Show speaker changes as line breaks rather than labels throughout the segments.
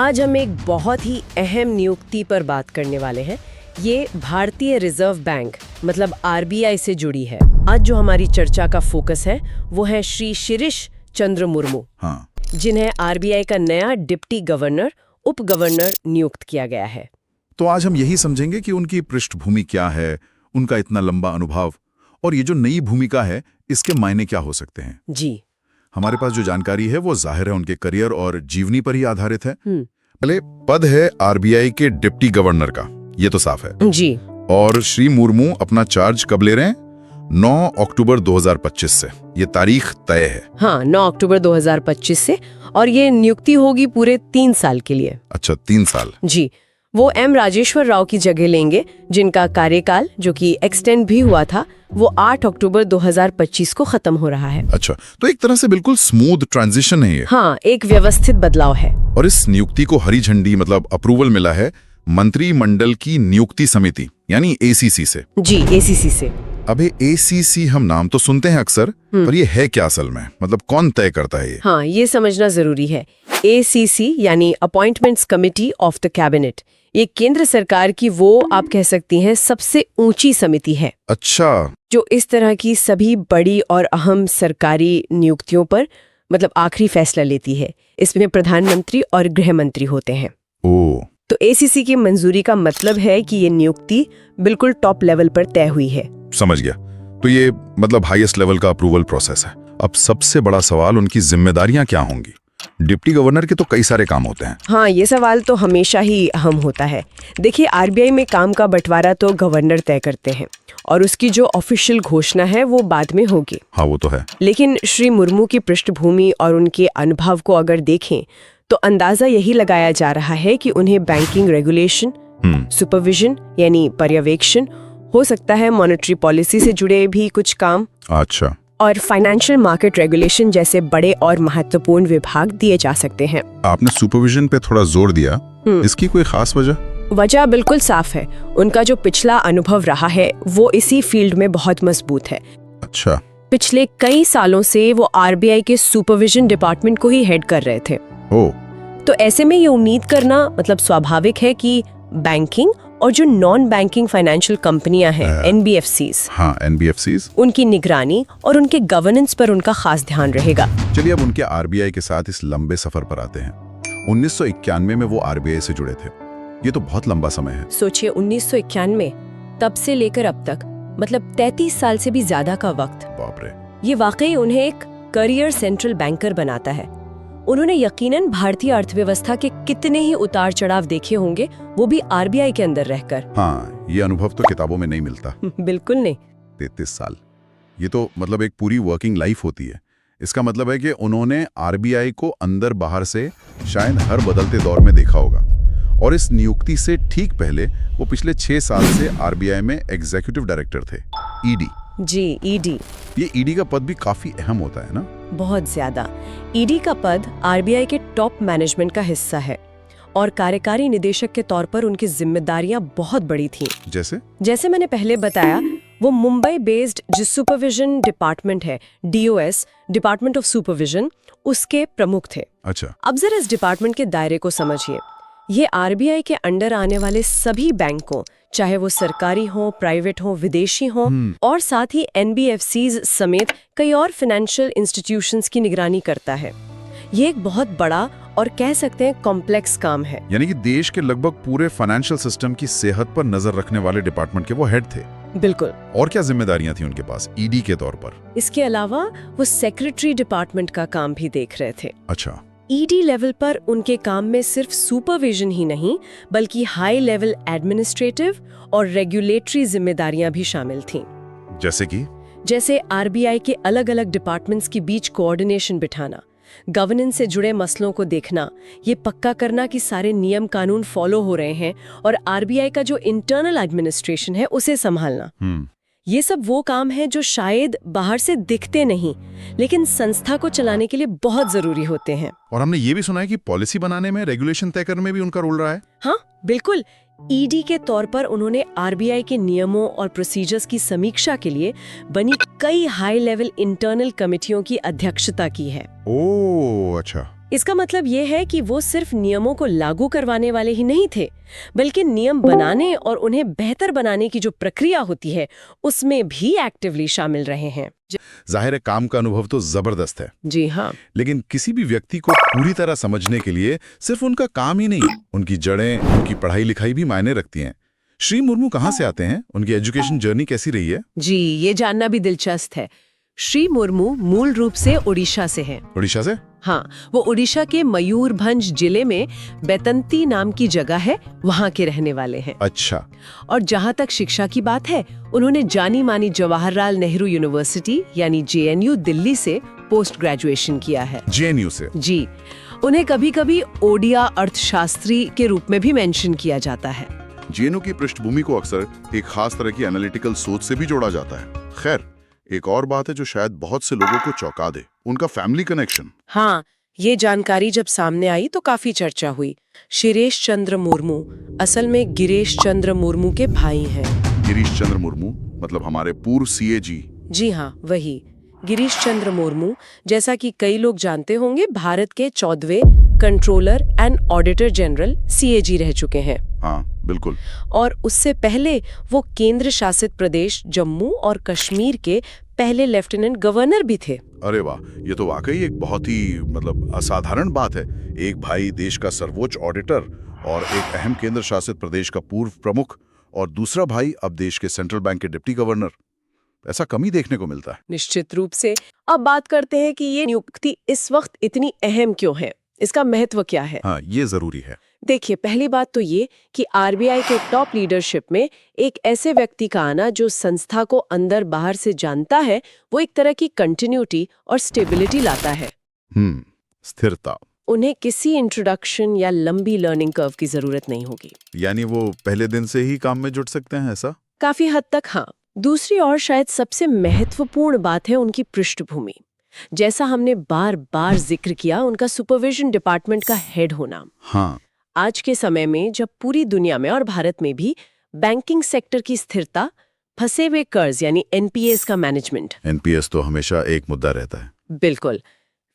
आज हम एक बहुत ही अहम नियुक्ति पर बात करने वाले हैं। ये भारतीय रिजर्व बैंक मतलब आरबीआई से जुड़ी है। आज जो हमारी चर्चा का फोकस है वो है श्री शिरीष चंद्र मुर्मू, जिन्हें आरबीआई का नया डिप्टी गवर्नर उप गवर्नर नियुक्त किया गया है।
तो आज हम यही समझेंगे कि उनकी पृष्ठभूमि क्या है, उनका इतना लंबा अनुभव और ये जो नई भूमिका है इसके मायने क्या हो सकते हैं।
जी,
हमारे पास जो जानकारी है वो जाहिर है उनके करियर और जीवनी पर ही आधारित है। पहले पद है आरबीआई के डिप्टी गवर्नर का, ये तो साफ है
जी।
और श्री मुर्मू अपना चार्ज कब ले रहे हैं? 9 अक्टूबर 2025 से, ये तारीख तय है।
हाँ, 9 अक्टूबर 2025 से, और ये नियुक्ति होगी पूरे 3 साल के लिए।
अच्छा, 3 साल।
जी, वो एम राजेश्वर राव की जगह लेंगे, जिनका कार्यकाल जो कि एक्सटेंड भी हुआ था वो 8 अक्टूबर 2025 को खत्म हो रहा है।
अच्छा, तो एक तरह से बिल्कुल स्मूथ ट्रांजिशन है ये।
हाँ, एक व्यवस्थित बदलाव है। और
इस नियुक्ति को हरी झंडी मतलब अप्रूवल मिला है मंत्रिमंडल की नियुक्ति समिति यानी एसीसी से।
जी, एसीसी से।
अबे एसीसी हम नाम तो सुनते हैं अक्सर, पर ये है क्या असल में, मतलब कौन तय करता है ये?
हाँ, ये समझना जरूरी है। एसीसी यानी appointments committee of the cabinet, ये केंद्र सरकार की वो आप कह सकती हैं सबसे ऊंची समिति है।
अच्छा,
जो इस तरह की सभी बड़ी और अहम सरकारी नियुक्तियों पर मतलब आखिरी फैसला लेती है। इसमें प्रधानमंत्री और गृह मंत्री होते हैं।
ओह,
तो एसीसी की मंजूरी का मतलब है कि ये नियुक्ति बिल्कुल टॉप लेवल पर तय हुई है।
समझ गया। तो ये मतलब हाईएस्ट लेवल का अप्रूवल प्रोसेस है। अब सबसे बड़ा सवाल उनकी जिम्मेदारियां क्या होंगी? डिप्टी गवर्नर के तो कई सारे काम होते हैं।
हाँ, ये सवाल तो हमेशा ही अहम होता है। देखिए, आरबीआई में काम का बंटवारा तो गवर्नर तय करते हैं और उसकी जो ऑफिशियल घोषणा है वो बाद में होगी।
हाँ, वो तो है।
लेकिन श्री मुर्मू की पृष्ठभूमि और उनके अनुभव को अगर देखें तो अंदाजा यही लगाया जा रहा है कि उन्हें बैंकिंग रेगुलेशन, सुपरविजन यानी पर्यवेक्षण, हो सकता है मॉनेटरी पॉलिसी से जुड़े भी कुछ काम,
अच्छा,
और फाइनेंशियल मार्केट रेगुलेशन जैसे बड़े और महत्वपूर्ण विभाग दिए जा सकते हैं।
आपने सुपरविजन पे थोड़ा जोर दिया, इसकी कोई खास वजह?
वजह बिल्कुल साफ है। उनका जो पिछला अनुभव रहा है वो इसी फील्ड में बहुत मजबूत है।
अच्छा,
पिछले कई सालों से वो आरबीआई के सुपरविजन डिपार्टमेंट को ही हेड कर रहे थे।
ओह,
तो ऐसे में ये उम्मीद करना मतलब स्वाभाविक है कि बैंकिंग और जो नॉन बैंकिंग फाइनेंशियल कंपनियां हैं एनबीएफसीज,
हाँ एनबीएफसीज,
उनकी निगरानी और उनके गवर्नेंस पर उनका खास ध्यान रहेगा।
चलिए अब उनके आरबीआई के साथ इस लंबे सफर पर आते हैं। 1991 में वो आरबीआई से जुड़े थे, ये तो बहुत लंबा समय है।
सोचिए, 1991 तब से लेकर अब तक मतलब 33 साल से भी ज्यादा का वक्त।
बाप रे।
ये वाकई उन्हें एक करियर सेंट्रल बैंकर बनाता है। उन्होंने यकीनन भारतीय अर्थव्यवस्था के कितने ही उतार चढ़ाव देखे होंगे, वो भी आरबीआई के अंदर रहकर।
हाँ, ये अनुभव तो किताबों में नहीं मिलता।
बिल्कुल नहीं।
33 साल, ये तो मतलब एक पूरी वर्किंग लाइफ होती है। इसका मतलब है कि उन्होंने आरबीआई को अंदर बाहर से शायद हर बदलते दौर में देखा होगा। और इस नियुक्ति से ठीक पहले वो पिछले 6 साल से आरबीआई में एग्जीक्यूटिव डायरेक्टर थे, ईडी।
जी, ईडी।
ये ईडी का पद भी काफी अहम होता है ना?
बहुत ज्यादा। ईडी का पद आरबीआई के टॉप मैनेजमेंट का हिस्सा है और कार्यकारी निदेशक के तौर पर उनकी जिम्मेदारियां बहुत बड़ी थीं। जैसे मैंने पहले बताया, वो मुंबई बेस्ड जो सुपरविजन डिपार्टमेंट है, डीओएस, डिपार्टमेंट ऑफ सुपरविजन, उसके प्रमुख थे।
अच्छा,
अब जरा इस डिपार्टमेंट के दायरे को समझिए। ये आरबीआई के अंडर आने वाले सभी बैंकों, चाहे वो सरकारी हो, प्राइवेट हो, विदेशी हो, और साथ ही एनबीएफसीज समेत कई और फाइनेंशियल इंस्टीट्यूशंस की निगरानी करता है। ये एक बहुत बड़ा और कह सकते हैं कॉम्प्लेक्स काम है।
यानी कि देश के लगभग पूरे फाइनेंशियल सिस्टम की सेहत पर नजर रखने वाले डिपार्टमेंट के वो हेड थे।
बिल्कुल।
और क्या जिम्मेदारियां थी उनके पास ईडी के तौर पर?
इसके अलावा वो सेक्रेटरी डिपार्टमेंट का काम भी देख रहे थे।
अच्छा।
ईडी लेवल पर उनके काम में सिर्फ सुपरविजन ही नहीं बल्कि हाई लेवल एडमिनिस्ट्रेटिव और रेगुलेटरी जिम्मेदारियां भी शामिल थीं। जैसे आरबीआई के अलग अलग डिपार्टमेंट्स के बीच कोऑर्डिनेशन बिठाना, गवर्नेंस से जुड़े मसलों को देखना, ये पक्का करना कि सारे नियम कानून फॉलो हो रहे हैं, और आरबीआई का जो इंटरनल एडमिनिस्ट्रेशन है उसे संभालना। ये सब वो काम है जो शायद बाहर से दिखते नहीं लेकिन संस्था को चलाने के लिए बहुत जरूरी होते हैं।
और हमने ये भी सुना है कि पॉलिसी बनाने में, रेगुलेशन तय करने में भी उनका रोल रहा है।
हाँ बिल्कुल। ईडी के तौर पर उन्होंने आरबीआई के नियमों और प्रोसीजर्स की समीक्षा के लिए बनी कई हाई लेवल इंटरनल कमेटियों की अध्यक्षता की है।
ओह अच्छा।
इसका मतलब ये है कि वो सिर्फ नियमों को लागू करवाने वाले ही नहीं थे, बल्कि नियम बनाने और उन्हें बेहतर बनाने की जो प्रक्रिया होती है उसमें भी एक्टिवली शामिल रहे हैं।
जाहिर है काम का अनुभव तो जबरदस्त है।
जी हाँ।
लेकिन किसी भी व्यक्ति को पूरी तरह समझने के लिए सिर्फ उनका काम ही नहीं, उनकी जड़ें, उनकी पढ़ाई लिखाई भी मायने रखती हैं। श्री मुर्मू कहाँ से आते हैं? उनकी एजुकेशन जर्नी कैसी रही है?
जी, ये जानना भी दिलचस्प है। श्री मुर्मू मूल रूप से ओडिशा से हैं।
ओडिशा से?
हाँ, वो ओडिशा के मयूरभंज जिले में बेतंती नाम की जगह है, वहाँ के रहने वाले हैं।
अच्छा।
और जहाँ तक शिक्षा की बात है, उन्होंने जानी मानी जवाहरलाल नेहरू यूनिवर्सिटी यानी JNU दिल्ली से पोस्ट ग्रेजुएशन किया है।
JNU से?
जी। उन्हें कभी कभी ओडिया अर्थशास्त्री के रूप में भी मेंशन किया जाता है।
JNU की पृष्ठभूमि को अक्सर एक खास तरह की एनालिटिकल सोच से भी जोड़ा जाता है। खैर, एक और बात है जो शायद बहुत से लोगों को चौंका दे, उनका फैमिली कनेक्शन।
हाँ, ये जानकारी जब सामने आई तो काफी चर्चा हुई। शिरीष चंद्र मुर्मू असल में गिरीश चंद्र मुर्मू के भाई हैं।
गिरीश चंद्र मुर्मू मतलब हमारे पूर्व CAG?
जी हाँ, वही गिरीश चंद्र मुर्मू, जैसा कि कई लोग जानते होंगे, भारत के 14वें controller and auditor general CAG रह चुके हैं।
हाँ बिल्कुल।
और उससे पहले वो केंद्र शासित प्रदेश जम्मू और कश्मीर के पहले लेफ्टिनेंट गवर्नर भी थे।
अरे वाह, ये तो वाकई एक बहुत ही असाधारण बात है। एक भाई देश का सर्वोच्च ऑडिटर और एक अहम केंद्र शासित प्रदेश का पूर्व प्रमुख, और दूसरा भाई अब देश के सेंट्रल बैंक के डिप्टी गवर्नर। ऐसा कम ही देखने को मिलता है।
निश्चित रूप से। अब बात करते हैं कि ये नियुक्ति इस वक्त इतनी अहम क्यों है, इसका महत्व क्या है।
हाँ, ये जरूरी है।
देखिए, पहली बात तो ये कि RBI के टॉप लीडरशिप में एक ऐसे व्यक्ति का आना जो संस्था को अंदर बाहर से जानता है, वो एक तरह की कंटिन्यूटी और स्टेबिलिटी लाता है।
स्थिरता।
उन्हें किसी इंट्रोडक्शन या लंबी लर्निंग कर्व की जरूरत नहीं होगी।
यानी वो पहले दिन से ही काम में जुट सकते हैं, ऐसा?
काफी हद तक हाँ। दूसरी और शायद सबसे महत्वपूर्ण बात है उनकी पृष्ठभूमि। जैसा हमने बार बार जिक्र किया, उनका सुपरविजन डिपार्टमेंट का हेड होना।
हाँ।
आज के समय में जब पूरी दुनिया में और भारत में भी बैंकिंग सेक्टर की स्थिरता, फंसे हुए कर्ज यानी NPAs का मैनेजमेंट।
NPS तो हमेशा एक मुद्दा रहता है।
बिल्कुल।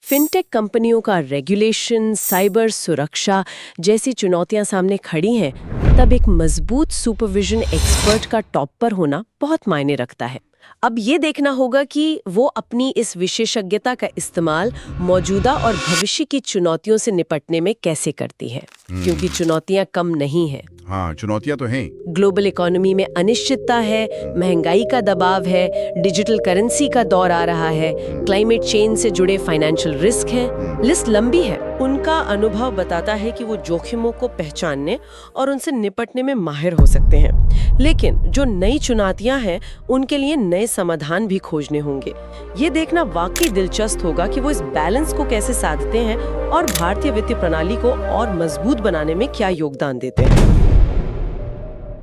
फिनटेक कंपनियों का रेगुलेशन, साइबर सुरक्षा जैसी चुनौतियां सामने खड़ी हैं, तब एक मजबूत सुपरविजन एक्सपर्ट का टॉप पर होना बहुत मायने रखता है। अब ये देखना होगा कि वो अपनी इस विशेषज्ञता का इस्तेमाल मौजूदा और भविष्य की चुनौतियों से निपटने में कैसे करती है, क्योंकि चुनौतियां कम नहीं हैं।
हाँ, चुनौतियां तो हैं।
ग्लोबल इकोनॉमी में अनिश्चितता है, महंगाई का दबाव है, डिजिटल करेंसी का दौर आ रहा है, क्लाइमेट चेंज से जुड़े फाइनेंशियल रिस्क हैं। लिस्ट लंबी है। उनका अनुभव बताता है कि वो जोखिमों को पहचानने और उनसे निपटने में माहिर हो सकते हैं, लेकिन जो नई चुनौतियां हैं उनके लिए नए समाधान भी खोजने होंगे। ये देखना वाकई दिलचस्प होगा कि वो इस बैलेंस को कैसे साधते हैं और भारतीय वित्तीय प्रणाली को और मजबूत बनाने में क्या योगदान देते हैं।